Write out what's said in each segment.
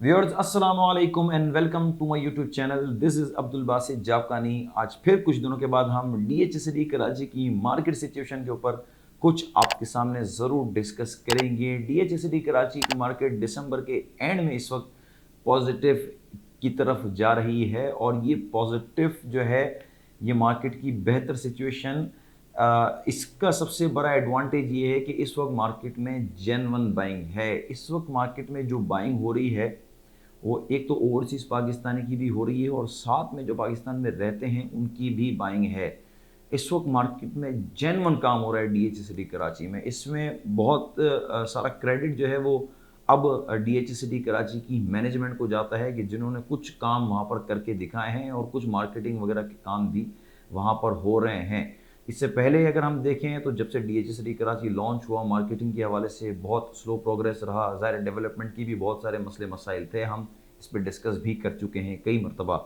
Viewers अस्सलाम वालेकुम and welcome to my YouTube channel. This is Abdul Basit Javkani. आज फिर कुछ दिनों के बाद हम DHCD कराची की मार्केट सिचुएशन के ऊपर कुछ आपके सामने ज़रूर डिस्कस करेंगे। DHCD कराची की मार्केट दिसंबर के एंड में इस वक्त पॉजिटिव की तरफ जा रही है और ये पॉजिटिव जो है ये मार्केट की बेहतर सिचुएशन, इसका सबसे बड़ा एडवांटेज ये है कि इस वक्त मार्केट में जेन्युइन बाइंग है। इस वक्त मार्केट में जो बाइंग हो रही है वो एक तो ओवरसीज़ पाकिस्तानी की भी हो रही है और साथ में जो पाकिस्तान में रहते हैं उनकी भी बाइंग है। इस वक्त मार्केट में जेन्युइन काम हो रहा है DHCD कराची में। इसमें बहुत सारा क्रेडिट जो है वो अब DHCD कराची की मैनेजमेंट को जाता है कि जिन्होंने कुछ काम वहाँ पर करके दिखाए हैं और कुछ मार्केटिंग वगैरह के काम भी वहाँ पर हो रहे हैं। इससे पहले अगर हम देखें तो जब से DHCD कराची लॉन्च हुआ, मार्केटिंग के हवाले से बहुत स्लो प्रोग्रेस रहा। ज़ाहिर डेवलपमेंट की भी बहुत सारे मसले मसाइल थे, हम इस पर डिस्कस भी कर चुके हैं कई मरतबा।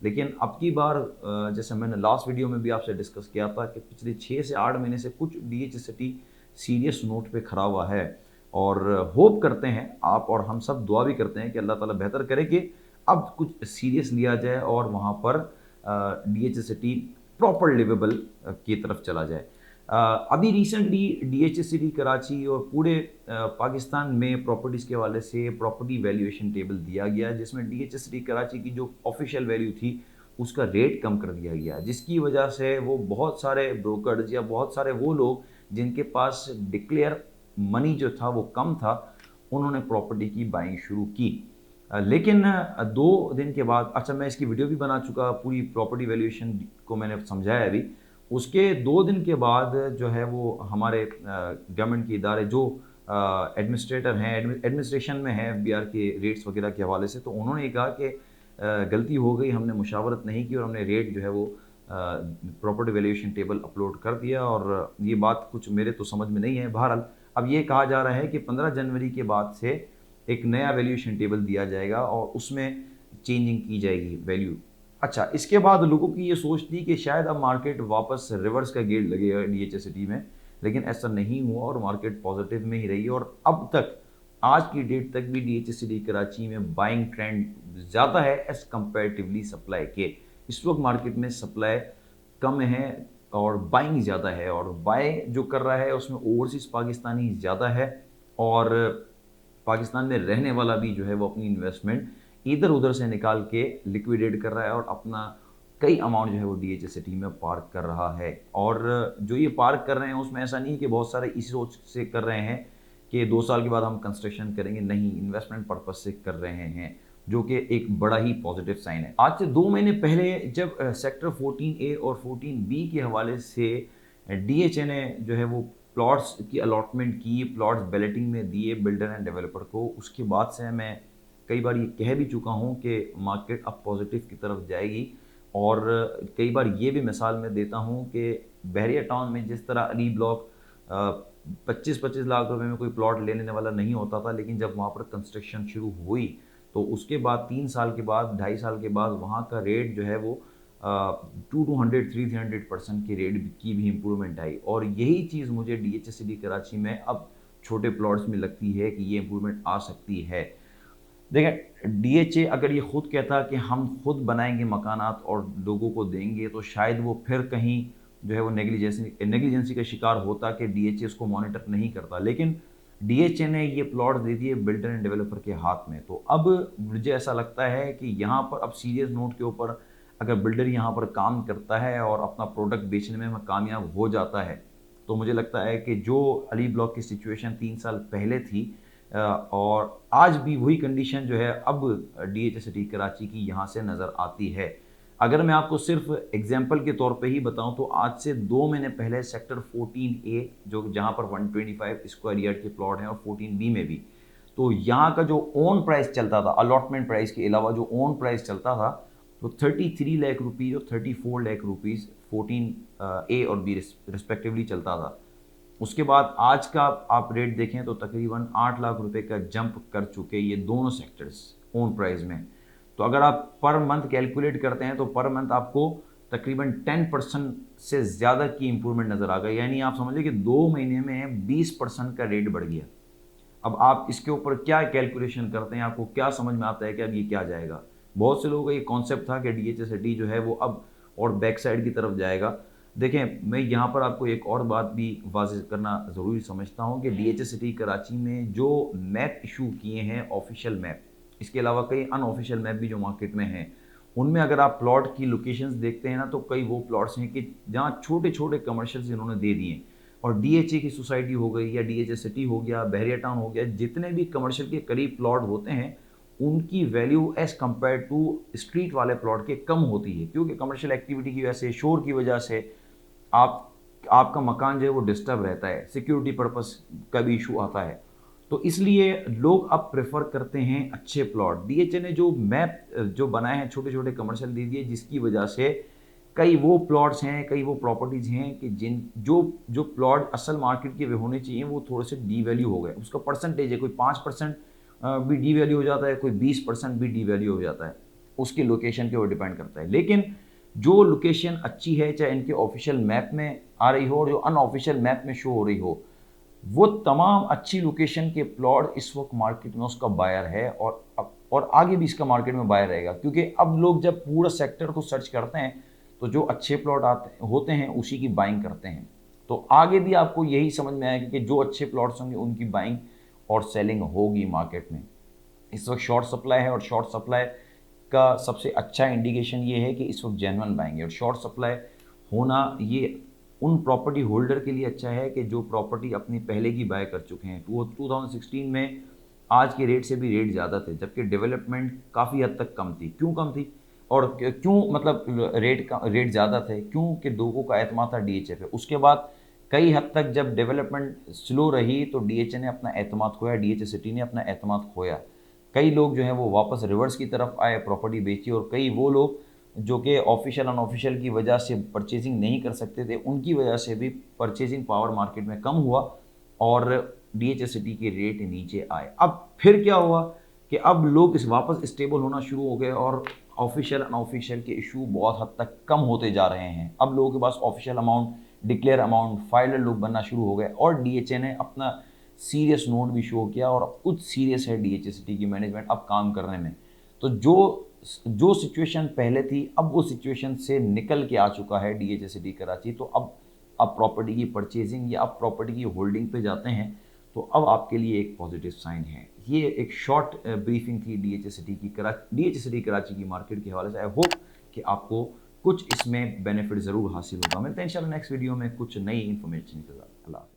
लेकिन अब की बार जैसे मैंने लास्ट वीडियो में भी आपसे डिस्कस किया था कि पिछले 6 से 8 महीने से कुछ DHCD सीरियस नोट पे खड़ा हुआ है और होप करते हैं, आप और हम सब दुआ भी करते हैं कि अल्लाह ताला बेहतर करे कि अब कुछ सीरियस लिया जाए और वहाँ पर DHCD प्रॉपर लिवेबल की तरफ चला जाए। अभी रिसेंटली DHCD कराची और पूरे पाकिस्तान में प्रॉपर्टीज़ के हवाले से प्रॉपर्टी वैल्यूएशन टेबल दिया गया, जिसमें DHCD कराची की जो ऑफिशियल वैल्यू थी उसका रेट कम कर दिया गया, जिसकी वजह से वो बहुत सारे ब्रोकर्स या बहुत सारे वो लोग जिनके पास डिक्लेयर मनी जो था वो कम था, उन्होंने प्रॉपर्टी की बाइंग शुरू की। लेकिन 2 दिन के बाद, अच्छा मैं इसकी वीडियो भी बना चुका, पूरी प्रॉपर्टी वैल्यूएशन को मैंने समझाया अभी। उसके 2 दिन के बाद जो है वो हमारे गवर्नमेंट के इदारे जो एडमिनिस्ट्रेटर हैं, एडमिनिस्ट्रेशन में हैं FBR के रेट्स वगैरह के हवाले से, तो उन्होंने कहा कि गलती हो गई, हमने मुशावरत नहीं की और हमने रेट जो है वो प्रॉपर्टी वैल्यूएशन टेबल अपलोड कर दिया। और ये बात कुछ मेरे तो समझ में नहीं है। बहरहाल अब ये कहा जा रहा है कि 15 जनवरी के बाद से एक नया वैल्यूएशन टेबल दिया जाएगा और उसमें चेंजिंग की जाएगी वैल्यू। अच्छा, इसके बाद लोगों की ये सोच थी कि शायद अब मार्केट वापस रिवर्स का गेट लगेगा DHCD में, लेकिन ऐसा नहीं हुआ और मार्केट पॉजिटिव में ही रही। और अब तक आज की डेट तक भी DHCD कराची में बाइंग ट्रेंड ज़्यादा है एज़ कंपेरेटिवली सप्लाई के। इस वक्त मार्केट में सप्लाई कम है और बाइंग ज़्यादा है, और बाय जो कर रहा है उसमें ओवरसीज़ पाकिस्तानी ज़्यादा है और पाकिस्तान में रहने वाला भी जो है वो अपनी इन्वेस्टमेंट इधर उधर से निकाल के लिक्विडेट कर रहा है और अपना कई अमाउंट जो है वो DHCD में पार्क कर रहा है। और जो ये पार्क कर रहे हैं उसमें ऐसा नहीं कि बहुत सारे इसी सोच से कर रहे हैं कि 2 साल के बाद हम कंस्ट्रक्शन करेंगे, नहीं, इन्वेस्टमेंट पर्पज से कर रहे हैं, जो कि एक बड़ा ही पॉजिटिव साइन है। आज से 2 महीने पहले जब सेक्टर 14A और 14B के हवाले से DHA ने जो है वो प्लॉट्स की अलॉटमेंट की, प्लॉट्स बैलेटिंग में दिए बिल्डर एंड डेवलपर को, उसके बाद से मैं कई बार ये कह भी चुका हूँ कि मार्केट अब पॉजिटिव की तरफ जाएगी। और कई बार ये भी मिसाल मैं देता हूँ कि बहरिया टाउन में जिस तरह अली ब्लॉक 25-25 लाख रुपए में कोई प्लॉट ले लेने वाला नहीं होता था, लेकिन जब वहाँ पर कंस्ट्रक्शन शुरू हुई तो उसके बाद 3 साल के बाद, 2.5 साल के बाद वहाँ का रेट जो है वो 200-300% की रेट की भी इम्प्रूवमेंट आई। और यही चीज़ मुझे DHCD कराची में अब छोटे प्लॉट्स में लगती है कि ये इम्प्रूवमेंट आ सकती है। देखें, DHA अगर ये खुद कहता कि हम खुद बनाएंगे मकानात और लोगों को देंगे, तो शायद वो फिर कहीं जो है वो नेग्लिजेंसी का शिकार होता कि DHA इसको मॉनिटर नहीं करता। लेकिन DHA ने ये प्लॉट दे दिए बिल्डर एंड डेवलपर के हाथ में। तो अब मुझे ऐसा लगता है कि यहाँ पर अब सीरियस नोट के ऊपर अगर बिल्डर यहाँ पर काम करता है और अपना प्रोडक्ट बेचने में कामयाब हो जाता है, तो मुझे लगता है कि जो अली ब्लॉक की सिचुएशन 3 साल पहले थी और आज भी वही कंडीशन जो है अब DHCD कराची की यहाँ से नज़र आती है। अगर मैं आपको सिर्फ एग्जांपल के तौर पे ही बताऊं तो आज से 2 महीने पहले सेक्टर 14A जो जहाँ पर 125 स्क्वायर यार्ड के प्लॉट हैं और 14B में भी, तो यहाँ का जो ओन प्राइस चलता था, अलॉटमेंट प्राइस के अलावा जो ओन प्राइस चलता था, तो 33 लाख रुपीज़ और 34 लाख रुपीज़ 14A और B रिस्पेक्टिवली चलता था। उसके बाद आज का आप रेट देखें तो तकरीबन 8 लाख रुपए का जंप कर चुके ये दोनों सेक्टर्स ओन प्राइस में। तो अगर आप पर मंथ कैलकुलेट करते हैं तो पर मंथ आपको तकरीबन 10% से ज़्यादा की इम्प्रूवमेंट नज़र आ गई। यानी आप समझिए कि 2 महीने में 20% का रेट बढ़ गया। अब आप इसके ऊपर क्या कैलकुलेशन करते हैं, आपको क्या समझ में आता है कि अब ये क्या जाएगा। बहुत से लोगों का ये कॉन्सेप्ट था कि DHA सिटी जो है वो अब और बैक साइड की तरफ जाएगा। देखें, मैं यहाँ पर आपको एक और बात भी वाज़ेह करना ज़रूरी समझता हूँ कि DHA सिटी कराची में जो मैप इशू किए हैं, ऑफिशियल मैप, इसके अलावा कई अनऑफिशियल मैप भी जो मार्केट में हैं, उनमें अगर आप प्लॉट की लोकेशंस देखते हैं ना, तो कई वो प्लॉट्स हैं कि जहाँ छोटे छोटे कमर्शियल्स इन्होंने दे दिए। और DHA की सोसाइटी हो गई या DHA सिटी हो गया, बहरिया टाउन हो गया, जितने भी कमर्शियल के करीब प्लॉट होते हैं, उनकी value as compare to street वाले प्लॉट के कम होती है, क्योंकि कमर्शियल एक्टिविटी की वजह से, शोर की वजह से आपका मकान जो है वो डिस्टर्ब रहता है, सिक्योरिटी पर्पस का भी इशू आता है। तो इसलिए लोग अब प्रेफर करते हैं अच्छे प्लॉट। DHA ने जो मैप जो बनाए हैं, छोटे छोटे कमर्शियल दे दिए, जिसकी वजह से कई वो प्लॉट्स हैं, कई वो प्रॉपर्टीज़ हैं कि जिन जो जो प्लॉट असल मार्केट के होने चाहिए वो थोड़े से डी वैल्यू हो गए। उसका परसेंटेज है, कोई 5% भी डी वैल्यू हो जाता है, कोई 20% भी डी वैल्यू हो जाता है, उसकी लोकेशन के ऊपर डिपेंड करता है। लेकिन जो लोकेशन अच्छी है, चाहे इनके ऑफिशियल मैप में आ रही हो और जो अनऑफिशियल मैप में शो हो रही हो, वो तमाम अच्छी लोकेशन के प्लॉट इस वक्त मार्केट में उसका बायर है और आगे भी इसका मार्केट में बायर रहेगा। क्योंकि अब लोग जब पूरा सेक्टर को सर्च करते हैं तो जो अच्छे प्लॉट आते होते हैं उसी की बाइंग करते हैं। तो आगे भी आपको यही समझ में आएगा कि जो अच्छे प्लॉट्स होंगे उनकी बाइंग और सेलिंग होगी मार्केट में। इस वक्त शॉर्ट सप्लाई है और शॉर्ट सप्लाई का सबसे अच्छा इंडिकेशन ये है कि इस वक्त जेन्युइन बाइंग है। और शॉर्ट सप्लाई होना ये उन प्रॉपर्टी होल्डर के लिए अच्छा है कि जो प्रॉपर्टी अपनी पहले की बाय कर चुके हैं। 2016 में आज के रेट से भी रेट ज़्यादा थे, जबकि डेवलपमेंट काफ़ी हद तक कम थी। क्यों कम थी और क्यों, मतलब रेट ज़्यादा थे क्यों? कि लोगों का एतमाद था DHA पे। उसके बाद कई हद तक जब डेवलपमेंट स्लो रही तो DHA ने अपना एतमाद खोया, DHA सिटी ने अपना एतमाद खोया। कई लोग जो हैं वो वापस रिवर्स की तरफ आए, प्रॉपर्टी बेची, और कई वो लोग जो कि ऑफिशियल अनऑफिशियल की वजह से परचेजिंग नहीं कर सकते थे, उनकी वजह से भी परचेजिंग पावर मार्केट में कम हुआ और DHA सिटी के रेट नीचे आए। अब फिर क्या हुआ कि अब लोग इस वापस स्टेबल होना शुरू हो गए और ऑफिशियल अनऑफिशियल के इशू बहुत हद तक कम होते जा रहे हैं। अब लोगों के पास official amount, declare amount, filer लोग बनना शुरू हो गए और DHA ने अपना सीरियस नोट भी शो किया और कुछ सीरियस है DHA सिटी की मैनेजमेंट अब काम करने में। तो जो सिचुएशन पहले थी, अब वो सिचुएशन से निकल के आ चुका है DHA सिटी कराची। तो अब प्रॉपर्टी की परचेजिंग या अब प्रॉपर्टी की होल्डिंग पे जाते हैं, तो अब आपके लिए एक पॉजिटिव साइन है। ये एक शॉर्ट ब्रीफिंग थी DHA सिटी कराची की मार्केट के हवाले से। आई होप कि आपको कुछ इसमें बेनिफिट ज़रूर हासिल होगा। मिलते हैं इंशाल्लाह नेक्स्ट वीडियो में कुछ नई इन्फॉर्मेशन के साथ। अल्लाह।